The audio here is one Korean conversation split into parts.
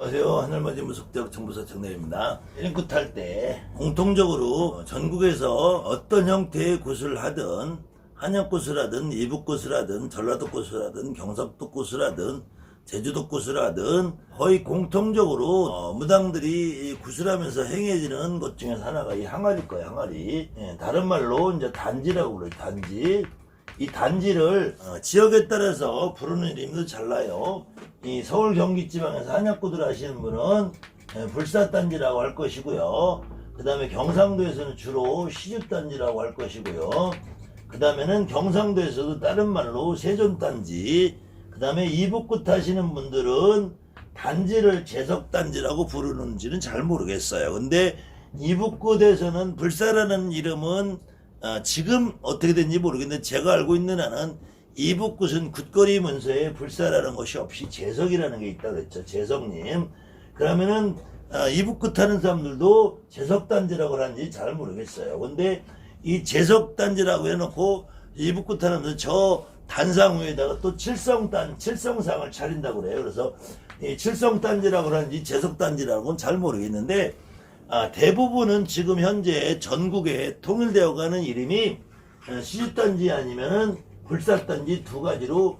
안녕하세요. 하늘맞이 무속적 정보사 정대입니다. 링크 탈 때 공통적으로 전국에서 어떤 형태의 굿을 하든 한양굿을 하든 이북굿을 하든 전라도굿을 하든 경상도굿을 하든 제주도굿을 하든 거의 공통적으로 무당들이 굿을 하면서 행해지는 것 중에 하나가 이 항아리일 거예요. 항아리. 다른 말로 이제 단지라고 그래요. 단지. 이 단지를 지역에 따라서 부르는 이름도 달라요. 이 서울 경기 지방에서 한약구들 하시는 분은 불사단지라고 할 것이고요. 그 다음에 경상도에서는 주로 시주단지라고 할 것이고요. 그 다음에는 경상도에서도 다른 말로 세존단지, 그 다음에 이북굿 하시는 분들은 단지를 제석단지라고 부르는지는 잘 모르겠어요. 근데 이북굿에서는 불사라는 이름은 지금 어떻게 된지 모르겠는데 제가 알고 있는 한은 이북굿은 굿거리 문서에 불사라는 것이 없이 제석이라는 게 있다고 했죠. 제석님. 그러면은 이북굿 하는 사람들도 제석단지라고 하는지 잘 모르겠어요. 근데 이 제석단지라고 해놓고 이북굿 하는 저 단상 위에다가 또 칠성상을 차린다고 그래요. 그래서 이 칠성단지라고 하는지 제석단지라고는 잘 모르겠는데 대부분은 지금 현재 전국에 통일되어 가는 이름이 시주단지 아니면은 불사단지 두 가지로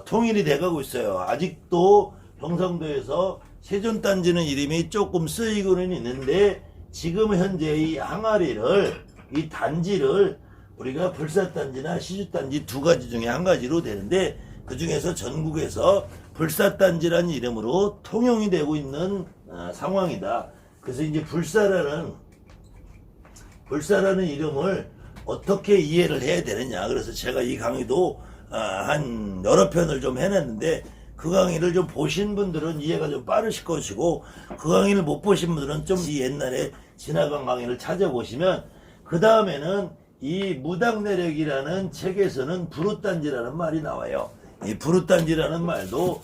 통일이 돼가고 있어요. 아직도 경상도에서 세존단지는 이름이 조금 쓰이고는 있는데 지금 현재 이 항아리를, 이 단지를 우리가 불사단지나 시주단지 두 가지 중에 한 가지로 되는데 그 중에서 전국에서 불사단지라는 이름으로 통용이 되고 있는 상황이다. 그래서 이제 불사라는 이름을 어떻게 이해를 해야 되느냐. 그래서 제가 이 강의도 한 여러 편을 좀 해놨는데 그 강의를 좀 보신 분들은 이해가 좀 빠르실 것이고 그 강의를 못 보신 분들은 좀 이 옛날에 지나간 강의를 찾아보시면 그 다음에는 이 무당내력이라는 책에서는 부루단지라는 말이 나와요. 이 부루단지라는 말도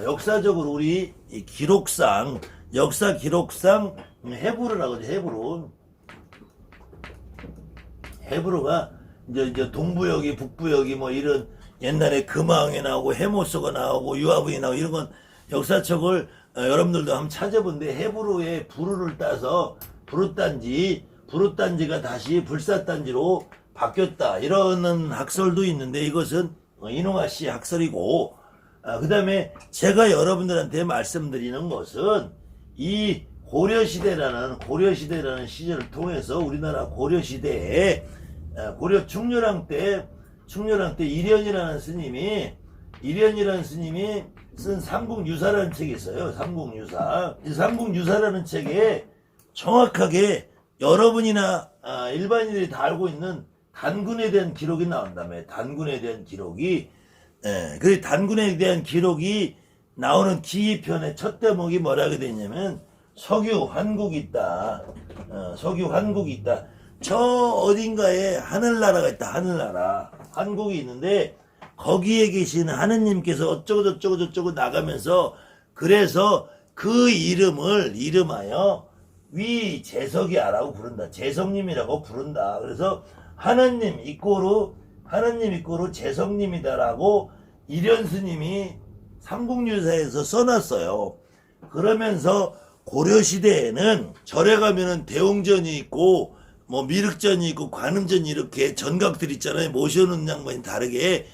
역사적으로 우리 이 기록상 역사 기록상 헤브루라고 하죠. 헤브루가 이제 동부역이 북부역이 뭐 이런 옛날에 금왕에 나오고 해모서가 나오고 유아부에 나오고 이런 건 역사책을 여러분들도 한번 찾아본데 헤브루의 부루를 따서 부루단지가 다시 불사단지로 바뀌었다 이러는 학설도 있는데 이것은 이농아 씨 학설이고 그 다음에 제가 여러분들한테 말씀드리는 것은 이 고려시대라는 시절을 통해서 우리나라 고려시대에 고려 충렬왕 때 이련이라는 스님이 쓴 삼국유사라는 책이 있어요. 삼국유사. 이 삼국유사라는 책에 정확하게 여러분이나 일반인들이 다 알고 있는 단군에 대한 기록이 나온다며. 단군에 대한 기록이 그 단군에 대한 기록이 나오는 기편의 첫 대목이 뭐라고 되냐면 석유 환국이 있다. 석유 환국이 있다. 저 어딘가에 하늘나라가 있다. 하늘나라. 환국이 있는데 거기에 계신 하느님께서 어쩌고 나가면서 그래서 그 이름하여 위재석이야라고 부른다. 재석님이라고 부른다. 그래서 하느님 이꼬로 재석님이다라고 이련 스님이 삼국유사에서 써놨어요. 그러면서 고려시대에는 절에 가면은 대웅전이 있고 뭐 미륵전이 있고 관음전이 이렇게 전각들 있잖아요. 모셔놓은 양반이 다르게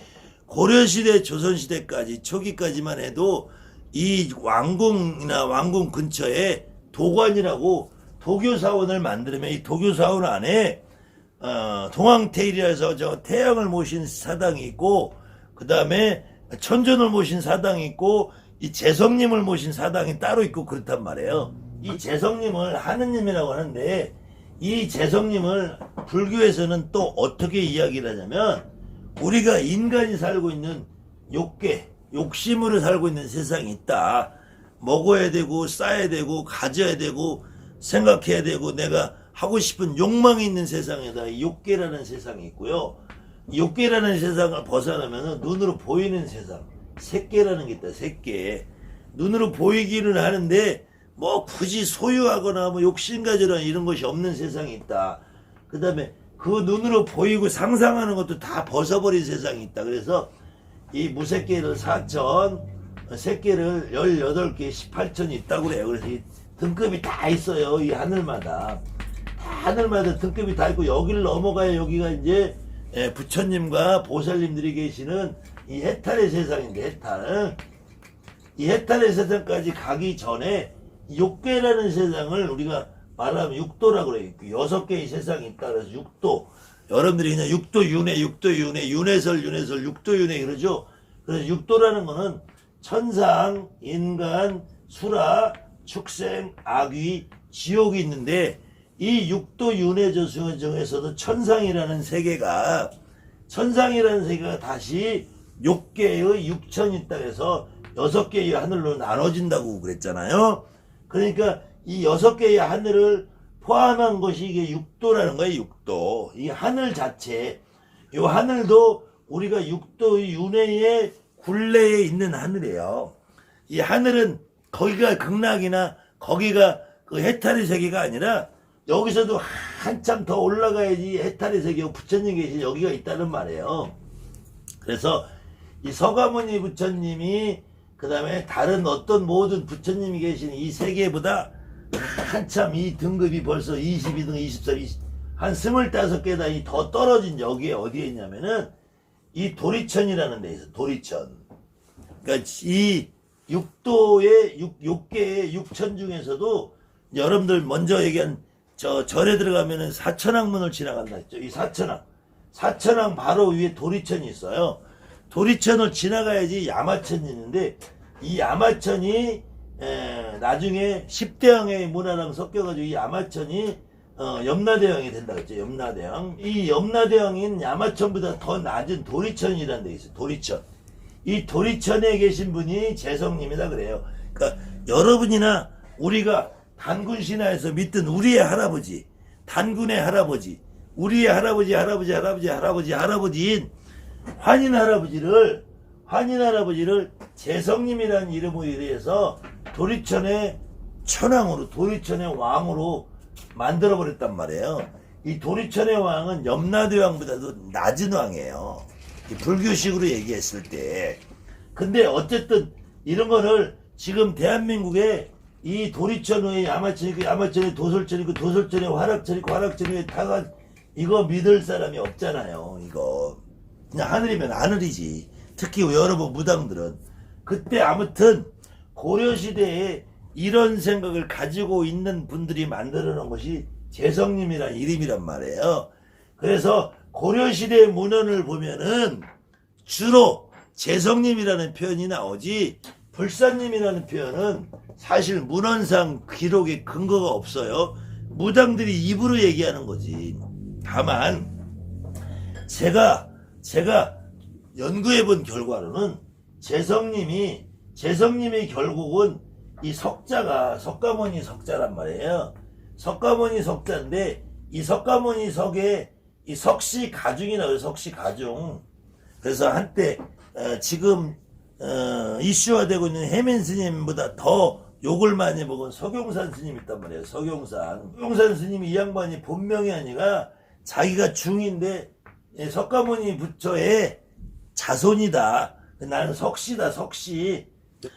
고려시대 조선시대까지 초기까지만 해도 이 왕궁이나 왕궁 근처에 도관이라고 도교사원을 만들면 이 도교사원 안에 동황태일이라 해서 저 태양을 모신 사당이 있고 그 다음에 천존을 모신 사당이 있고 이 재성님을 모신 사당이 따로 있고 그렇단 말이에요. 이 재성님을 하느님이라고 하는데 이 재성님을 불교에서는 또 어떻게 이야기를 하냐면 우리가 인간이 살고 있는 욕심으로 살고 있는 세상이 있다. 먹어야 되고 싸야 되고 가져야 되고 생각해야 되고 내가 하고 싶은 욕망이 있는 세상에다 욕계라는 세상이 있고요. 욕계라는 세상을 벗어나면 눈으로 보이는 세상, 색계라는 게 있다. 색계. 눈으로 보이기는 하는데 뭐 굳이 소유하거나 뭐 욕심 가지거나 이런 것이 없는 세상이 있다. 그 다음에 그 눈으로 보이고 상상하는 것도 다 벗어버린 세상이 있다. 그래서 이 무색계를 사천 새끼를 18개 18천이 있다고 그래요. 그래서 이 등급이 다 있어요. 이 하늘마다. 하늘마다 등급이 다 있고, 여기를 넘어가야 여기가 이제 부처님과 보살님들이 계시는 이 해탈의 세상인데, 해탈. 이 해탈의 세상까지 가기 전에 육계라는 세상을 우리가 말하면 육도라고 그래요. 6개의 세상이 있다 그래서 육도. 여러분들이 그냥 육도윤회, 윤회설, 육도윤회 그러죠. 그래서 육도라는 거는 천상, 인간, 수라, 축생, 악귀, 지옥이 있는데, 이 육도윤회조 중에서도 천상이라는 세계가 다시 6개의 육천이 있다 해서 6개의 하늘로 나눠진다고 그랬잖아요. 그러니까 이 6개의 하늘을 포함한 것이 이게 육도라는 거예요. 육도. 이 하늘 자체, 이 하늘도 우리가 육도의 윤회의 굴레에 있는 하늘이에요. 이 하늘은 거기가 극락이나 거기가 그 해탈의 세계가 아니라, 여기서도 한참 더 올라가야지 해탈의 세계고 부처님 계신 여기가 있다는 말이에요. 그래서 이 서가모니 부처님이 그 다음에 다른 어떤 모든 부처님이 계신 이 세계보다 한참 이 등급이 벌써 22등, 24, 20, 한 25개다 더 떨어진 여기에 어디에 있냐면은 이 도리천이라는 데 있어. 도리천. 그러니까 이 육도의 6개의 육천 중에서도 여러분들 먼저 얘기한 저 절에 들어가면은 사천왕문을 지나간다 했죠. 이 사천왕 바로 위에 도리천이 있어요. 도리천을 지나가야지 야마천이 있는데, 이 야마천이 나중에 10대왕의 문화랑 섞여가지고 이 야마천이 염라대왕이 된다 그랬죠. 염라대왕. 이 염라대왕인 야마천보다 더 낮은 도리천이라는 데 있어요. 도리천. 이 도리천에 계신 분이 재성님이다 그래요. 그러니까 여러분이나 우리가 단군 신화에서 믿던 우리의 할아버지, 단군의 할아버지, 우리의 할아버지인 환인 할아버지를 재성님이라는 이름으로 이래서 도리천의 천왕으로, 도리천의 왕으로 만들어버렸단 말이에요. 이 도리천의 왕은 염라대왕보다도 낮은 왕이에요. 불교식으로 얘기했을 때. 근데 어쨌든 이런 거를 지금 대한민국에 이 도리천의 야마천이 도솔천이고, 도솔천이 화락천이고, 화락천이 다가 이거 믿을 사람이 없잖아요. 이거 그냥 하늘이면 하늘이지. 특히 여러분 무당들은. 그때 아무튼 고려시대에 이런 생각을 가지고 있는 분들이 만들어 놓은 것이 재성님이란 이름이란 말이에요. 그래서 고려시대의 문헌을 보면은 주로 재성님이라는 표현이 나오지, 불사님이라는 표현은 사실 문헌상 기록에 근거가 없어요. 무당들이 입으로 얘기하는 거지. 다만 제가 연구해 본 결과로는 재성님이 결국은 이 석자가 석가모니 석자란 말이에요. 석가모니 석자인데, 이 석가모니 석에 이 석시 가중이라고 해요. 석시 가중. 그래서 한때 지금 이슈화되고 있는 해민 스님보다 더 욕을 많이 먹은 서경산 스님이 있단 말이에요. 서경산 스님이 이 양반이 본명이 아니라 자기가 중인데 석가모니 부처의 자손이다. 나는 석시다, 석시.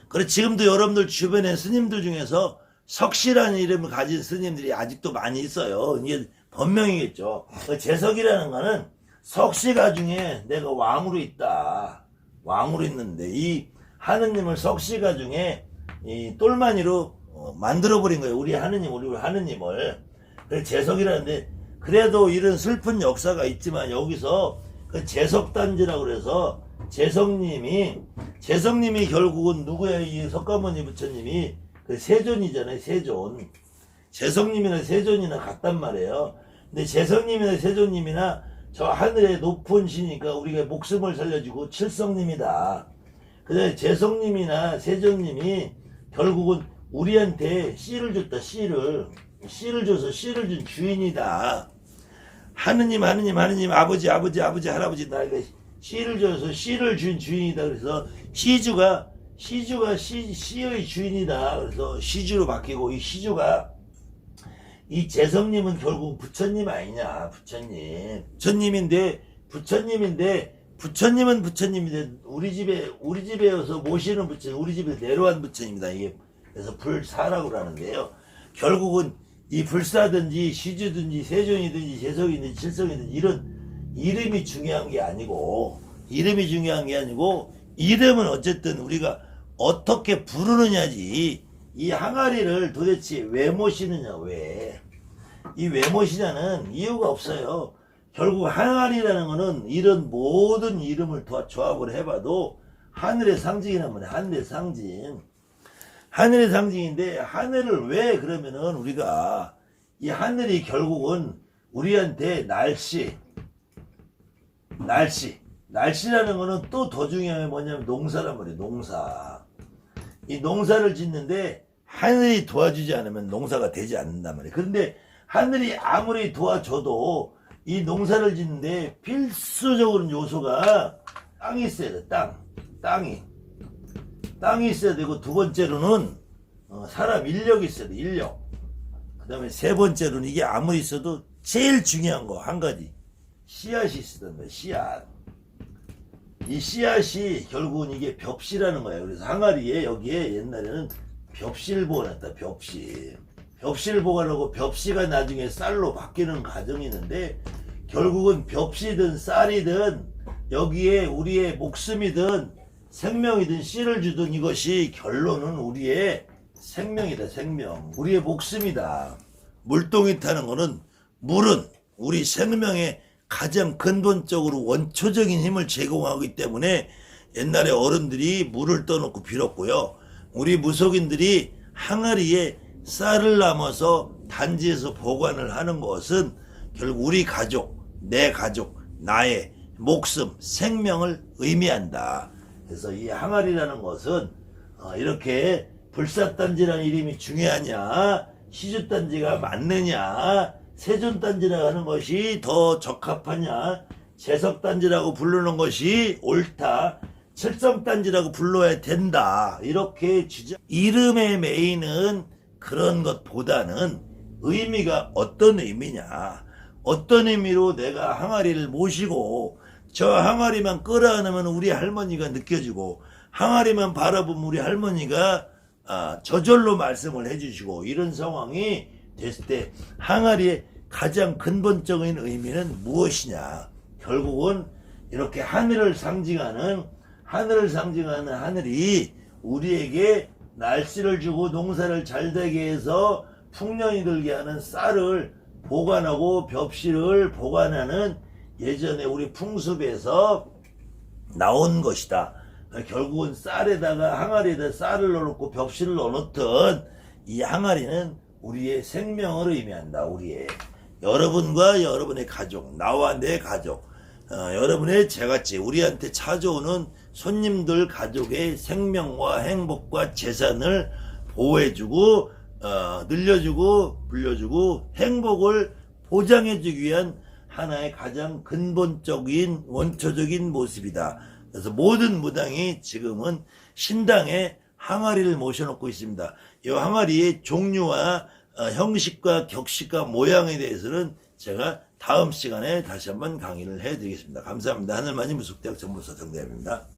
그래, 지금도 여러분들 주변에 스님들 중에서 석시라는 이름을 가진 스님들이 아직도 많이 있어요. 이게 본명이겠죠. 재석이라는 거는 석시가 중에 내가 왕으로 있다. 왕으로 있는데, 이 하느님을 석시가 중에 이 똘마니로 만들어버린 거예요. 우리 하느님을. 그래서 재석이라는데, 그래도 이런 슬픈 역사가 있지만 여기서 그 재석단지라고 그래서 재성님이 결국은 누구예요? 이 석가모니 부처님이 그 세존이잖아요. 세존. 재성님이나 세존이나 같단 말이에요. 근데 재성님이나 세존님이나 저 하늘의 높은 신이니까 우리가 목숨을 살려주고 칠성님이다. 근데 재성님이나 세존님이 결국은 우리한테 씨를 줬다. 씨를 줘서 씨를 준 주인이다. 하느님, 아버지, 할아버지, 나에게 씨를 줘서 씨를 준 주인이다. 그래서 시주가 씨의 주인이다. 그래서 시주로 바뀌고, 이 시주가, 이 재성님은 결국 부처님 아니냐, 부처님인데 부처님은 부처님인데 우리 집에서 모시는 부처님, 우리 집에 내려온 부처님이다. 이게 그래서 불사라고 하는데요. 결국은 이 불사든지 시주든지 세존이든지 재석이든지 칠성이든지 이런 이름이 중요한 게 아니고 이름은 어쨌든 우리가 어떻게 부르느냐지. 이 항아리를 도대체 왜 모시느냐, 왜? 이 왜 모시냐는 이유가 없어요. 결국 항아리라는 거는 이런 모든 이름을 조합을 해봐도 하늘의 상징이란 말이야. 하늘의 상징. 하늘의 상징인데, 하늘을 왜 그러면은 우리가 이 하늘이 결국은 우리한테 날씨라는 거는 또 더 중요한 게 뭐냐면 농사란 말이에요. 농사. 이 농사를 짓는데 하늘이 도와주지 않으면 농사가 되지 않는단 말이에요. 그런데 하늘이 아무리 도와줘도 이 농사를 짓는데 필수적으로 요소가 땅이 있어야 돼. 땅이 있어야 되고, 두 번째로는 사람 인력이 있어야 돼. 인력. 그 다음에 세 번째로는 이게 아무리 있어도 제일 중요한 거 한 가지, 씨앗이 있었던 거야. 씨앗. 이 씨앗이 결국은 이게 벽시라는 거예요. 그래서 항아리에 여기에 옛날에는 벽시를 보관했다. 벽시를 보관하고 벽시가 나중에 쌀로 바뀌는 과정이 있는데, 결국은 벽시든 쌀이든 여기에 우리의 목숨이든 생명이든 씨를 주든 이것이 결론은 우리의 생명이다. 생명. 우리의 목숨이다. 물동이 타는 거는, 물은 우리 생명의 가장 근본적으로 원초적인 힘을 제공하기 때문에 옛날에 어른들이 물을 떠놓고 빌었고요. 우리 무속인들이 항아리에 쌀을 남아서 단지에서 보관을 하는 것은 결국 우리 가족, 내 가족, 나의 목숨, 생명을 의미한다. 그래서 이 항아리라는 것은 이렇게 불사단지라는 이름이 중요하냐, 시주단지가 맞느냐, 세존단지라고 하는 것이 더 적합하냐, 재석단지라고 부르는 것이 옳다, 칠성단지라고 불러야 된다, 이렇게 이름의 메인은 그런 것보다는 의미가 어떤 의미냐, 어떤 의미로 내가 항아리를 모시고 저 항아리만 끌어안으면 우리 할머니가 느껴지고, 항아리만 바라보면 우리 할머니가 저절로 말씀을 해주시고, 이런 상황이 됐을 때 항아리의 가장 근본적인 의미는 무엇이냐. 결국은 이렇게 하늘을 상징하는 하늘이 우리에게 날씨를 주고 농사를 잘 되게 해서 풍년이 들게 하는 쌀을 보관하고 벽시를 보관하는 예전에 우리 풍습에서 나온 것이다. 결국은 쌀에다가 항아리에다 쌀을 넣어놓고 벽시를 넣어놓던 이 항아리는 우리의 생명을 의미한다. 우리의 여러분과 여러분의 가족, 나와 내 가족, 여러분의 제갓집, 우리한테 찾아오는 손님들 가족의 생명과 행복과 재산을 보호해주고 늘려주고 불려주고 행복을 보장해주기 위한 하나의 가장 근본적인 원초적인 모습이다. 그래서 모든 무당이 지금은 신당에 항아리를 모셔놓고 있습니다. 이 항아리의 종류와 형식과 격식과 모양에 대해서는 제가 다음 시간에 다시 한번 강의를 해드리겠습니다. 감사합니다. 하늘만이 무속대학 정보사 정대합입니다.